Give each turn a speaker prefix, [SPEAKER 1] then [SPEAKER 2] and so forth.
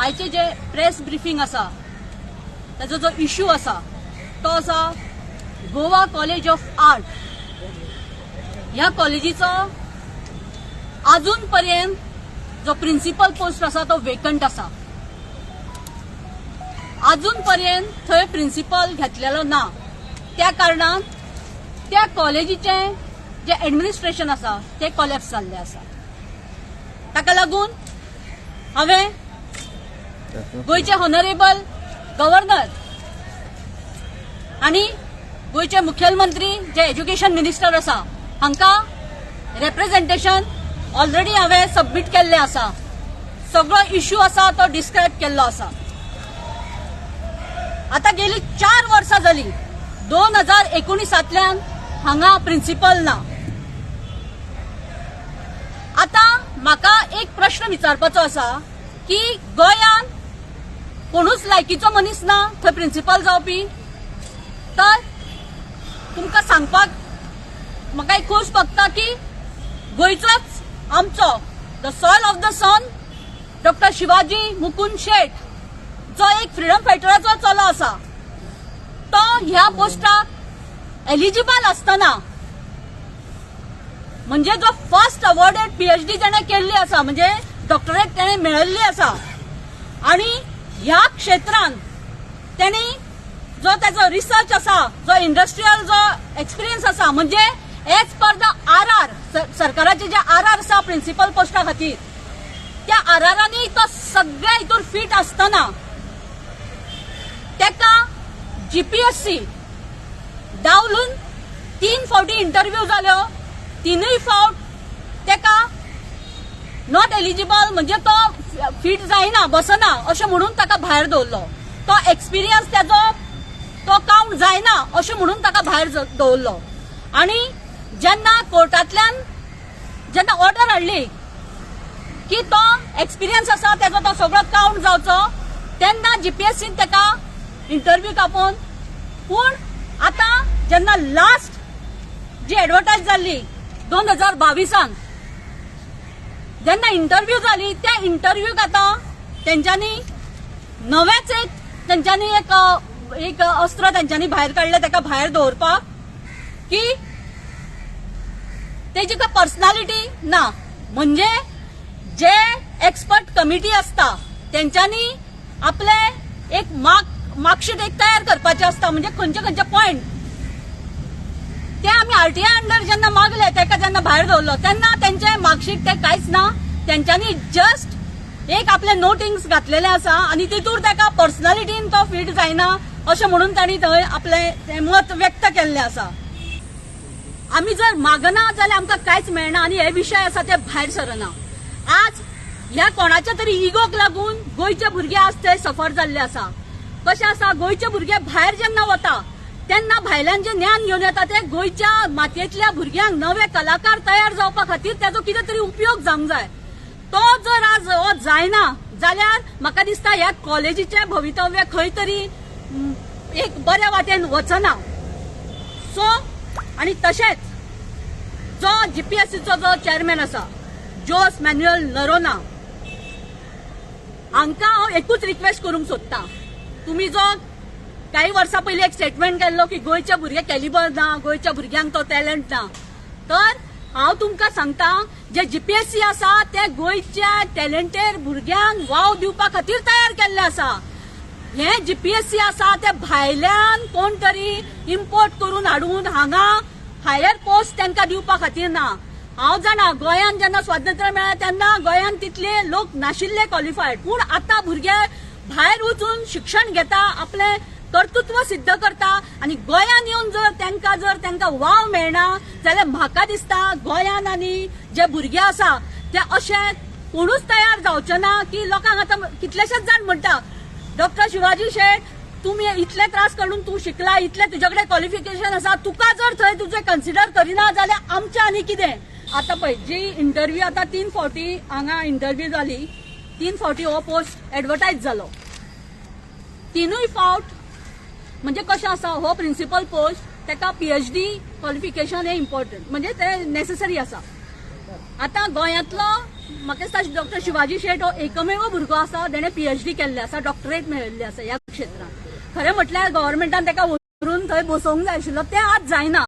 [SPEAKER 1] आयचे जे press briefing आसा ताजो जो इश्यू आसा तो आसा गोवा कॉलेज ऑफ आर्ट ह्या कॉलेजीचो अजून पर्यंत जो प्रिन्सिपल पोस्ट आसा तो वेकंट आसा. अजून पर्यंत थंय प्रिन्सिपल घेतलेलो ना. त्या कारणान त्या कॉलेजीचे जे एडमिनिस्ट्रेशन आसा ते कोलॅप्स जाल्ले आसा. ताका लागून हांवें गोयचे हॉनरेबल गव्हर्नर आनी गोयचे मुखेलमंत्री जे एज्युकेशन मिनिस्टर आसा हांकां रिप्रेझेंटेशन ऑलरेडी हांवें सबमीट केल्लें आसा. सगळो इश्यू आसा तो डिस्क्रायब केल्लो आसा. आता गेली 4 वर्सां जाली 2019तल्यान हांगा प्रिन्सिपल ना. आता म्हाका एक प्रश्न विचारपाचो आसा की गोंयान कोणूच लायकीचो मनीस ना थंय प्रिन्सिपल जावपी. तर तुमकां सांगपाक म्हाका एक खोस भोगता की गोंयचोच आमचो the soil of the sun doctor Shivaji Mukund Shet जो एक फ्रीडम फायटराचो चलो आसा तो ह्या पोस्टाक एलिजिबल आसतना म्हणजे जो फर्स्ट अवॉर्डेड पीएचडी जेणे केल्ली आसा म्हणजे डॉक्टरेट तेणे मेळिल्ली आसा आणि ह्या क्षेत्रांत तेणी जो त्याचो रिसर्च आसा जो इंडस्ट्रियल जो एक्सपिरियन्स आसा म्हणजे एज पर द आरआर सरकाराचे जे आरआर आसा प्रिन्सिपल पोस्टा खातीर त्या आरआरांनी तो सगळ्या हितून फिट आसतना तेका जीपीएससी डावलून 3 फावटी इंटरव्यू जाल्यो. 3य फावट तेका नॉट एलिजिबल म्हणजे तो फिट जायना बसना अशें म्हणून ताका भायर दवरलो. तो एक्सपिरियन्स त्याचो तो काउंट जायना अशें म्हणून ताका भायर दवरलो. आणि जेन्ना कोर्टांतल्यान जेन्ना ऑर्डर हाडली की तो एक्सपिरियन्स आसा तेजो तो सगळो काउंट जावचो तेन्ना जीपीएससीन तेका इंटरव्यू कापून. पूण आता जेन्ना लास्ट जी एडवर्टायज जाल्ली 2022 जेन्ना इंटरव्यू जाली त्या इंटरव्यूक आता तेंच्यांनी नवेच एक अस्त्र तेंच्यांनी भायर काडलें तेका भायर दवरपाक की तेजी काय पर्सनॅलिटी ना. म्हणजे जे एक्सपर्ट कमिटी आसता तेंच्यांनी आपले एक मार्कशीट एक तयार करपाचें आसता म्हणजे खंयचे खंयचे पॉयंट ते आमी आरटीआय अंडर जेन्ना मागले तेका जेन्ना भायर दवरलो तेन्ना तेंचे मार्कशीट ते कांयच ना. तेंच्यांनी जस्ट एक आपले नोटिंग्स घातलेले आसा आणि तितूर तेका पर्सनॅलिटीन तो फिट जायना अशें म्हणून तांणी थंय आपले मत व्यक्त केल्लें आसा. आमी जर मागना जाल्यार आमकां कांयच मेळना आणि हे विशय आसा ते भायर सरना. आज ह्या कोणाच्या तरी इगोक लागून गोंयचे भुरगे आज ते सफर जाल्ले आसा. कशें आसा गोंयचे भुरगे भायर जेन्ना वता तेन्ना भायल्यान जे ज्ञान घेवन येता ते गोंयच्या मातयेंतल्या भुरग्यांक नवे कलाकार तयार जावपा खातीर तेजो कितें तरी उपयोग जावंक जाय. तो जर आज हो जायना जाल्यार म्हाका दिसता ह्या कॉलेजीचे भवितव्य खंय तरी एक बऱ्या वाटेन वचना. सो आणि तशेंच जो जीपीएससीचो जो चेअरमॅन आसा जोस मॅन्युअल नरोना हांकां हांव एकूच रिक्वेस्ट करूंक सोदतां. तुम्ही जो काही वर्सां पयलीं एक स्टेटमेंट केल्लो की गोंयचे भुरगे कॅलिबर ना गोंयच्या भुरग्यांक तो टॅलंट ना. तर हांव तुमकां सांगता जे जीपीएससी आसा ते गोंयच्या टॅलंटेड भुरग्यांक वाव दिवपा खातीर तयार केल्ले आसा. हे जीपीएससी आसा ते भायल्यान कोण तरी इम्पोर्ट करून हाडून हांगा हायर पोस्ट तांकां दिवपा खातीर ना. हांव जाणा गोंयान जेन्ना स्वातंत्र्य मेळ्ळें तेन्ना गोंयान तितले लोक नाशिल्ले क्वॉलिफायड. पूण आतां भुरगे भायर वचून शिक्षण घेता आपले कर्तृत्व सिद्ध करता आणि गोंयान येवन जर तांकां वाव मेळना जाल्यार म्हाका दिसता गोंयान आनी जे भुरगे आसा ते अशे कोणूच तयार जावचे ना की लोकांक आतां कितलेशेच जाण म्हणटा डॉक्टर शिवाजी शेट तुम्ही इतले त्रास काडून तू शिकला इतले तुजे कडेन क्वॉलिफिकेशन आसा तुका जर थंय तुजे कन्सिडर करिना जाल्यार आमचें आनी कितें. आतां पळय जी इंटरव्यू आतां 3 फावटी हांगा इंटरव्यू जाली 3 फावटी हो पोस्ट एडवर्टायज जालो. 3य फावट म्हणजे कशें आसा हो प्रिन्सिपल पोस्ट तेका पीएचडी क्वॉलिफिकेशन हे इम्पॉर्टंट म्हणजे ते नेसेसरी आसा. आता गोंयांतलो म्हाका दिसता डॉक्टर शिवाजी शेट हो एकमेव भुरगो आसा जेणे PhD केल्ले आसा, डॉक्टरेट मेळिल्ली आसा ह्या क्षेत्रांत. खरें म्हटल्यार गव्हर्नमेंटान ताका व्हरून थंय बसोवंक जाय आशिल्लो, तें आज जायना.